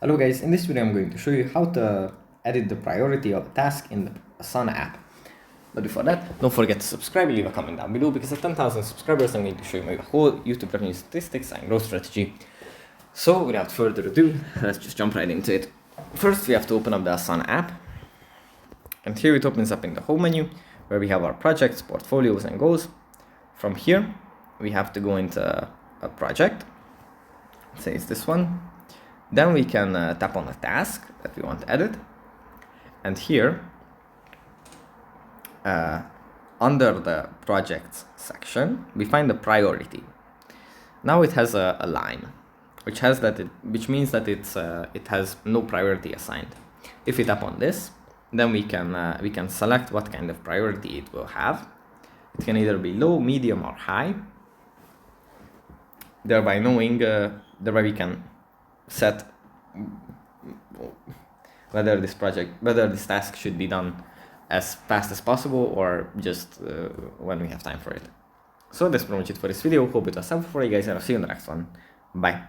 Hello guys, in this video I'm going to show you how to edit the priority of a task in the Asana app. But before that, don't forget to subscribe and leave a comment down below because at 10,000 subscribers I'm going to show you my whole YouTube revenue statistics and growth strategy. So without further ado, let's just jump right into it. First we have to open up the Asana app. And here it opens up in the home menu where we have our projects, portfolios and goals. From here we have to go into a project. Say it's this one. Then we can tap on a task that we want to edit. And here, under the projects section, we find the priority. Now it has a line, which means that it has no priority assigned. If we tap on this, then we can select what kind of priority it will have. It can either be low, medium, or high. Thereby we can set whether this task should be done as fast as possible or just when we have time for it. So that's pretty much it for this video. Hope it was helpful for you guys and I'll see you in the next one. Bye.